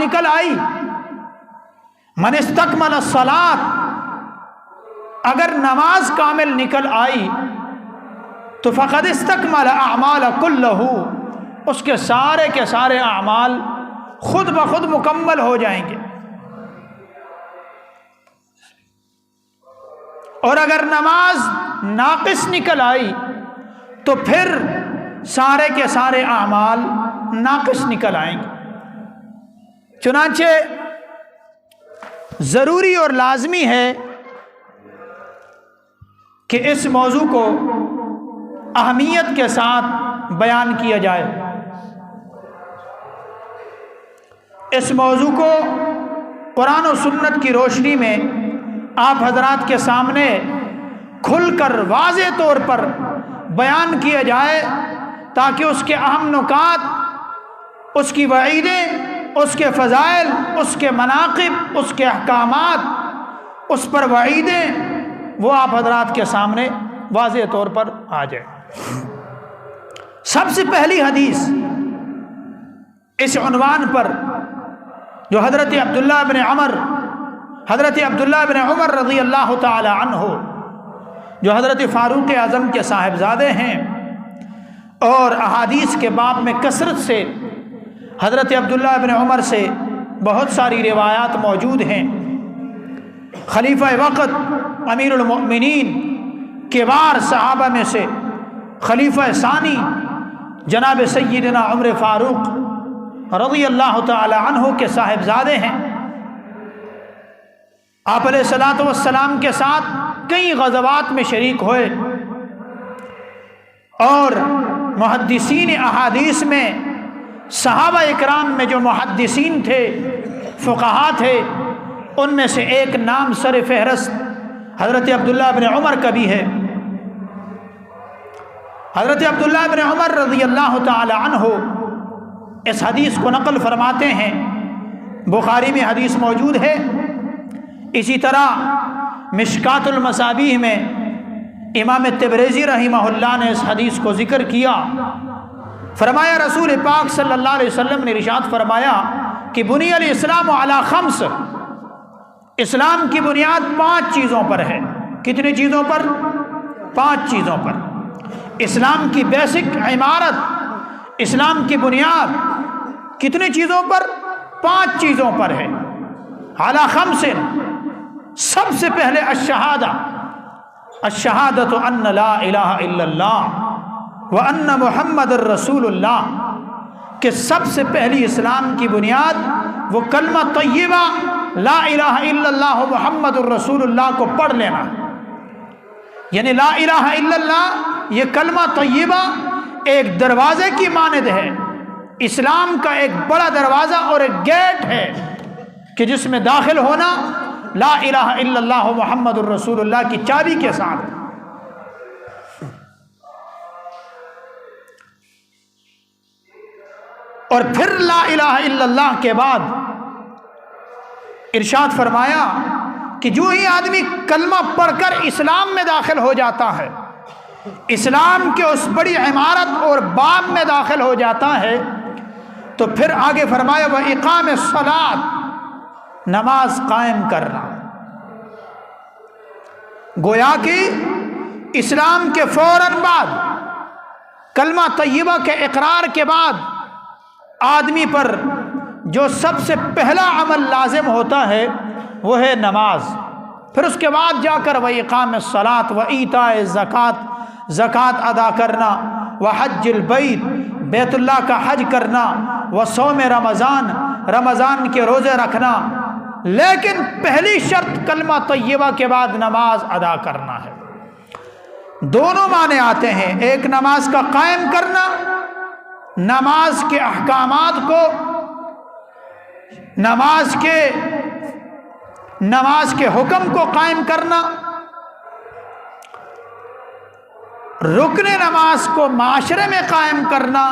نکل آئی، من استکمل الصلاۃ، اگر نماز کامل نکل آئی تو فقد استکمل اعمال کلہ، اس کے سارے اعمال خود بخود مکمل ہو جائیں گے۔ اور اگر نماز ناقص نکل آئی تو پھر سارے کے سارے اعمال ناقص نکل آئیں گے۔ چنانچہ ضروری اور لازمی ہے کہ اس موضوع کو اہمیت کے ساتھ بیان کیا جائے، اس موضوع کو قرآن و سنت کی روشنی میں آپ حضرات کے سامنے کھل کر واضح طور پر بیان کیا جائے، تاکہ اس کے اہم نکات، اس کی وعیدیں، اس کے فضائل، اس کے مناقب، اس کے احکامات، اس پر وعیدیں، وہ آپ حضرات کے سامنے واضح طور پر آ جائے۔ سب سے پہلی حدیث اس عنوان پر جو حضرت عبداللہ بن عمر رضی اللہ تعالی عنہ، جو حضرت فاروق اعظم کے صاحبزادے ہیں اور احادیث کے باب میں کثرت سے حضرت عبداللہ بن عمر سے بہت ساری روایات موجود ہیں، خلیفہ وقت، امیر المؤمنین، کبار صحابہ میں سے خلیفہ ثانی جناب سیدنا عمر فاروق رضی اللہ تعالی عنہ کے صاحبزادے ہیں۔ آپ علیہ الصلوۃ والسلام کے ساتھ کئی غزوات میں شریک ہوئے، اور محدثین احادیث میں صحابہ اکرام میں جو محدثین تھے، فقہا تھے، ان میں سے ایک نام سر فہرست حضرت عبداللہ بن عمر کا بھی ہے۔ حضرت عبداللہ بن عمر رضی اللہ تعالی عنہ اس حدیث کو نقل فرماتے ہیں، بخاری میں حدیث موجود ہے، اسی طرح مشکات المصابیح میں امام تبریزی رحمہ اللہ نے اس حدیث کو ذکر کیا۔ فرمایا رسول پاک صلی اللہ علیہ وسلم نے ارشاد فرمایا کہ بنی الاسلام علی خمس، اسلام کی بنیاد 5 چیزوں پر ہے۔ کتنی چیزوں پر؟ 5 چیزوں پر۔ اسلام کی بیسک عمارت، اسلام کی بنیاد کتنی چیزوں پر؟ 5 چیزوں پر ہے۔ علی خمس، سب سے پہلے الشہادۃ ان لا الہ الا اللہ وان محمد الرسول اللہ، کہ سب سے پہلی اسلام کی بنیاد وہ کلمہ طیبہ لا الہ الا اللہ محمد الرسول اللہ کو پڑھ لینا، یعنی لا الہ الا اللہ یہ کلمہ طیبہ ایک دروازے کی مانند ہے، اسلام کا ایک بڑا دروازہ اور ایک گیٹ ہے کہ جس میں داخل ہونا لا الہ الا اللہ محمد الرسول اللہ کی چابی کے ساتھ۔ اور پھر لا الہ الا اللہ کے بعد ارشاد فرمایا کہ جو ہی آدمی کلمہ پڑھ کر اسلام میں داخل ہو جاتا ہے، اسلام کے اس بڑی عمارت اور باب میں داخل ہو جاتا ہے، تو پھر آگے فرمایا وَإِقَامِ الصَّلَاةِ، نماز قائم کرنا۔ گویا کہ اسلام کے فوراً بعد، کلمہ طیبہ کے اقرار کے بعد آدمی پر جو سب سے پہلا عمل لازم ہوتا ہے وہ ہے نماز۔ پھر اس کے بعد جا کر وَإِقَامِ الصَّلَاةِ وَإِيتَاءِ الزَّكَاةِ، زکوٰۃ ادا کرنا، وحج البیت، بیت اللہ کا حج کرنا، وصوم رمضان، رمضان کے روزے رکھنا، لیکن پہلی شرط کلمہ طیبہ کے بعد نماز ادا کرنا ہے۔ دونوں معنی آتے ہیں، ایک نماز کا قائم کرنا، نماز کے احکامات کو، نماز کے حکم کو قائم کرنا، رکن نماز کو معاشرے میں قائم کرنا،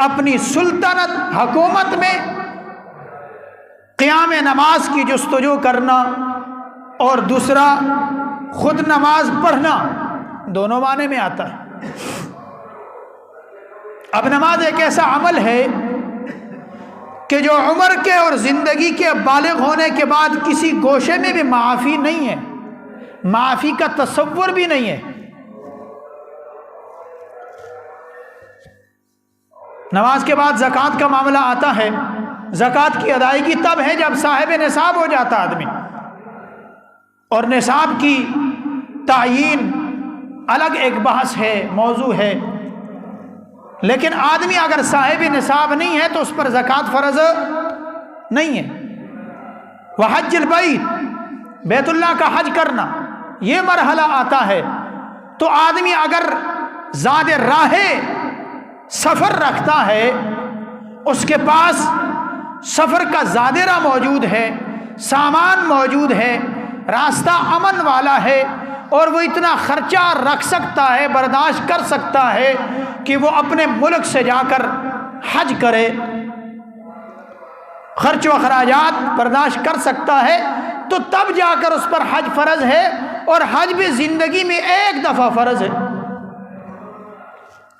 اپنی سلطنت حکومت میں قیام نماز کی جستجو کرنا، اور دوسرا خود نماز پڑھنا، دونوں معنی میں آتا ہے۔ اب نماز ایک ایسا عمل ہے کہ جو عمر کے اور زندگی کے بالغ ہونے کے بعد کسی گوشے میں بھی معافی نہیں ہے، معافی کا تصور بھی نہیں ہے۔ نماز کے بعد زکوٰۃ کا معاملہ آتا ہے۔ زکوٰۃ کی ادائیگی تب ہے جب صاحب نصاب ہو جاتا آدمی، اور نصاب کی تعیین الگ ایک بحث ہے، موضوع ہے، لیکن آدمی اگر صاحب نصاب نہیں ہے تو اس پر زکوٰۃ فرض نہیں ہے۔ وحج البیت، بیت اللہ کا حج کرنا، یہ مرحلہ آتا ہے تو آدمی اگر زاد راہ سفر رکھتا ہے، اس کے پاس سفر کا زادرہ موجود ہے، سامان موجود ہے، راستہ امن والا ہے، اور وہ اتنا خرچہ رکھ سکتا ہے، برداشت کر سکتا ہے کہ وہ اپنے ملک سے جا کر حج کرے، خرچ و اخراجات برداشت کر سکتا ہے، تو تب جا کر اس پر حج فرض ہے، اور حج بھی زندگی میں ایک دفعہ فرض ہے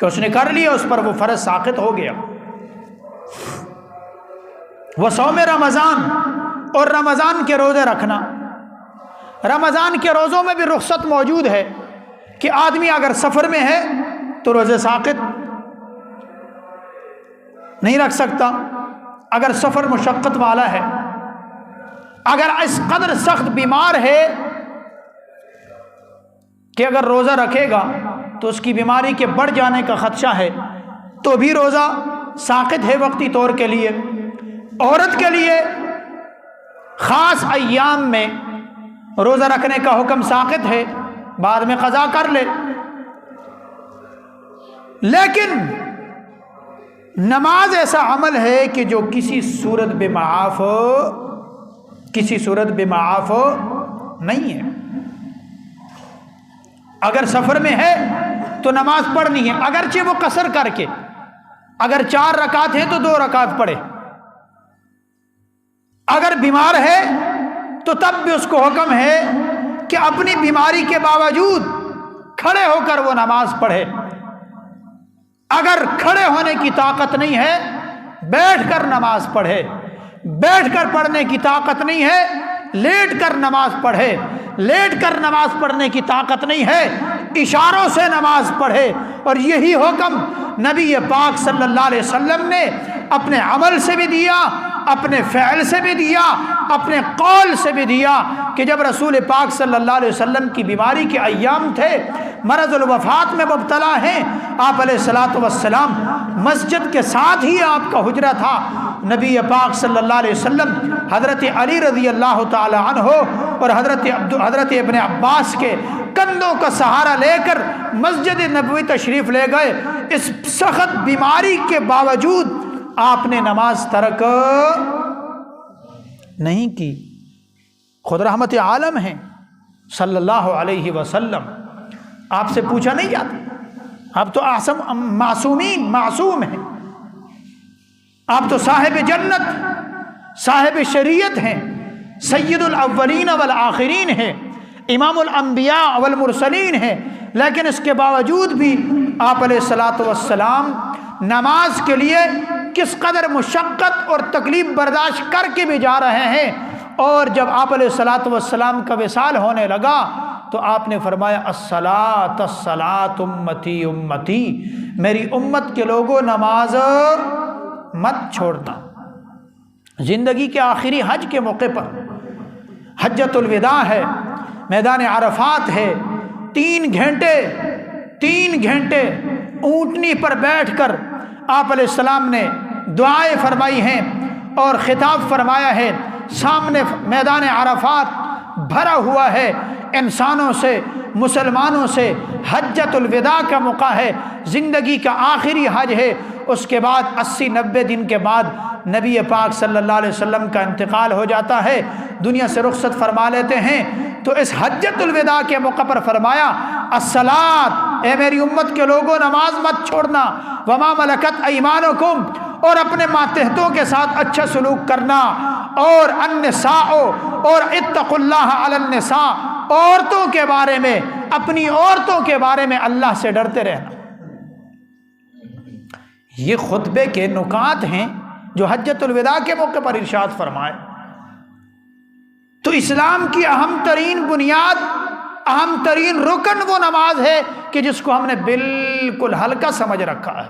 کہ اس نے کر لیا، اس پر وہ فرض ساقط ہو گیا۔ وہ صوم رمضان، اور رمضان کے روزے رکھنا، رمضان کے روزوں میں بھی رخصت موجود ہے کہ آدمی اگر سفر میں ہے تو روزے ساقط نہیں رکھ سکتا، اگر سفر مشقت والا ہے، اگر اس قدر سخت بیمار ہے کہ اگر روزہ رکھے گا تو اس کی بیماری کے بڑھ جانے کا خدشہ ہے، تو بھی روزہ ساقط ہے وقتی طور کے لیے۔ عورت کے لیے خاص ایام میں روزہ رکھنے کا حکم ساقط ہے، بعد میں قضا کر لے، لیکن نماز ایسا عمل ہے کہ جو کسی صورت بے معاف نہیں ہے۔ اگر سفر میں ہے تو نماز پڑھنی ہے، اگرچہ وہ قصر کر کے، اگر 4 رکعت ہیں تو 2 رکعت پڑھے، اگر بیمار ہے تو تب بھی اس کو حکم ہے کہ اپنی بیماری کے باوجود کھڑے ہو کر وہ نماز پڑھے، اگر کھڑے ہونے کی طاقت نہیں ہے بیٹھ کر نماز پڑھے، بیٹھ کر پڑھنے کی طاقت نہیں ہے لیٹ کر نماز پڑھے، لیٹ کر نماز پڑھنے کی طاقت نہیں ہے اشاروں سے نماز پڑھے۔ اور یہی حکم نبی پاک صلی اللہ علیہ وسلم نے اپنے عمل سے بھی دیا، اپنے فعل سے بھی دیا، اپنے قول سے بھی دیا، کہ جب رسول پاک صلی اللہ علیہ وسلم کی بیماری کے ایام تھے، مرض الوفات میں مبتلا ہیں، آپ علیہ الصلوۃ والسلام مسجد کے ساتھ ہی آپ کا حجرہ تھا، نبی پاک صلی اللہ علیہ وسلم حضرت علی رضی اللہ تعالی عنہ اور حضرت ابن عباس کے کندھوں کا سہارا لے کر مسجد نبوی تشریف لے گئے۔ اس سخت بیماری کے باوجود آپ نے نماز ترک نہیں کی۔ خود رحمت عالم ہیں صلی اللہ علیہ وسلم، آپ سے پوچھا نہیں جاتا، آپ تو معصوم ہیں، آپ تو صاحب جنت، صاحب شریعت ہیں، سید الاولین والآخرین ہیں، امام الانبیاء والمرسلین ہیں، لیکن اس کے باوجود بھی آپ علیہ الصلوۃ والسلام نماز کے لیے کس قدر مشقت اور تکلیف برداشت کر کے بھی جا رہے ہیں، اور جب آپ علیہ الصلوۃ والسلام کا وصال ہونے لگا تو آپ نے فرمایا الصلاۃ الصلاۃ امتی امتی، میری امت کے لوگوں نماز مت چھوڑنا۔ زندگی کے آخری حج کے موقع پر حجۃ الوداع ہے، میدان عرفات ہے، 3 گھنٹے اونٹنی پر بیٹھ کر آپ علیہ السلام نے دعائیں فرمائی ہیں اور خطاب فرمایا ہے، سامنے میدان عرفات بھرا ہوا ہے انسانوں سے، مسلمانوں سے، حجۃ الوداع کا موقع ہے، زندگی کا آخری حج ہے۔ اس کے بعد 80-90 دن کے بعد نبی پاک صلی اللہ علیہ وسلم کا انتقال ہو جاتا ہے، دنیا سے رخصت فرما لیتے ہیں۔ تو اس حجۃ الوداع کے موقع پر فرمایا الصلاۃ، اے میری امت کے لوگوں نماز مت چھوڑنا، وما ملکت ایمانکم، اور اپنے ماتحتوں کے ساتھ اچھا سلوک کرنا، اور النساء، اور اتقوا اللہ علی النساء، عورتوں کے بارے میں، اپنی عورتوں کے بارے میں اللہ سے ڈرتے رہنا۔ یہ خطبے کے نکات ہیں جو حجۃ الوداع کے موقع پر ارشاد فرمائے۔ تو اسلام کی اہم ترین بنیاد، اہم ترین رکن وہ نماز ہے کہ جس کو ہم نے بالکل ہلکا سمجھ رکھا ہے۔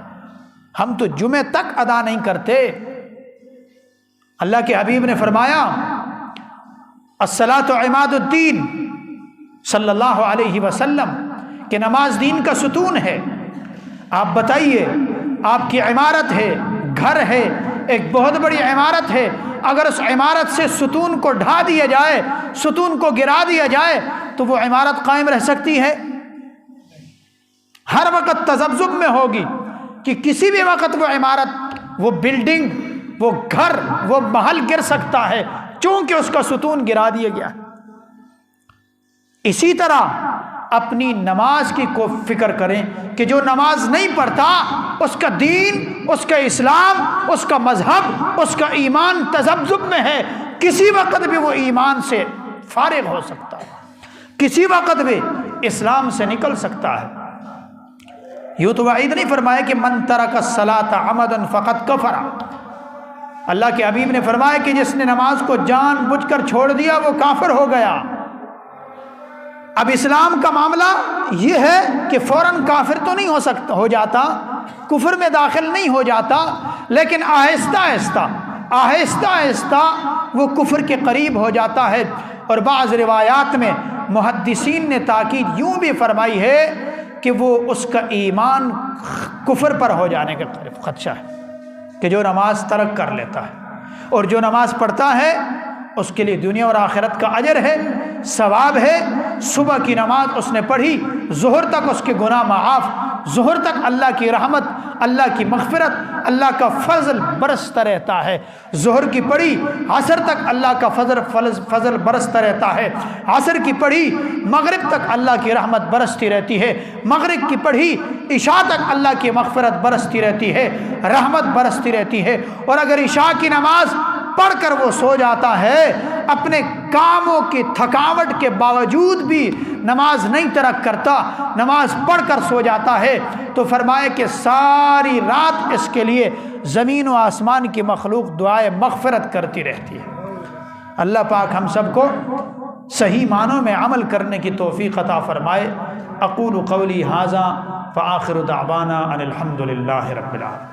ہم تو جمعے تک ادا نہیں کرتے۔ اللہ کے حبیب نے فرمایا الصلاۃ عماد الدین صلی اللہ علیہ وسلم کہ نماز دین کا ستون ہے۔ آپ بتائیے، آپ کی عمارت ہے، گھر ہے، ایک بہت بڑی عمارت ہے، اگر اس عمارت سے ستون کو ڈھا دیا جائے، ستون کو گرا دیا جائے تو وہ عمارت قائم رہ سکتی ہے؟ ہر وقت تذبذب میں ہوگی کہ کسی بھی وقت وہ عمارت، وہ بلڈنگ، وہ گھر، وہ محل گر سکتا ہے چونکہ اس کا ستون گرا دیا گیا۔ اسی طرح اپنی نماز کی کو فکر کریں کہ جو نماز نہیں پڑھتا اس کا دین، اس کا اسلام، اس کا مذہب، اس کا ایمان تذبذب میں ہے، کسی وقت بھی وہ ایمان سے فارغ ہو سکتا ہے، کسی وقت بھی اسلام سے نکل سکتا ہے۔ یوں تو وعید نہیں فرمایا کہ من ترک الصلاۃ عمدا فقد کفر۔ اللہ کے حبیب نے فرمایا کہ جس نے نماز کو جان بوجھ کر چھوڑ دیا وہ کافر ہو گیا۔ اب اسلام کا معاملہ یہ ہے کہ فوراً کافر تو نہیں ہو جاتا، کفر میں داخل نہیں ہو جاتا، لیکن آہستہ آہستہ وہ کفر کے قریب ہو جاتا ہے۔ اور بعض روایات میں محدثین نے تاکید یوں بھی فرمائی ہے کہ وہ اس کا ایمان کفر پر ہو جانے کا خدشہ ہے کہ جو نماز ترک کر لیتا ہے، اور جو نماز پڑھتا ہے اس کے لیے دنیا اور آخرت کا اجر ہے، ثواب ہے۔ صبح کی نماز اس نے پڑھی، ظہر تک اس کے گناہ معاف، ظہر تک اللہ کی رحمت، اللہ کی مغفرت، اللہ کا فضل برستا رہتا ہے۔ ظہر کی پڑھی، عصر تک اللہ کا فضل برستا رہتا ہے۔ عصر کی پڑھی، مغرب تک اللہ کی رحمت برستی رہتی ہے۔ مغرب کی پڑھی، عشاء تک اللہ کی مغفرت برستی رہتی ہے، رحمت برستی رہتی ہے۔ اور اگر عشاء کی نماز پڑھ کر وہ سو جاتا ہے، اپنے کاموں کی تھکاوٹ کے باوجود بھی نماز نہیں ترک کرتا، نماز پڑھ کر سو جاتا ہے، تو فرمائے کہ ساری رات اس کے لیے زمین و آسمان کی مخلوق دعائے مغفرت کرتی رہتی ہے۔ اللہ پاک ہم سب کو صحیح معنوں میں عمل کرنے کی توفیق عطا فرمائے۔ اقول قولی ھذا فآخر دعوانا ان الحمد للہ رب العالمین۔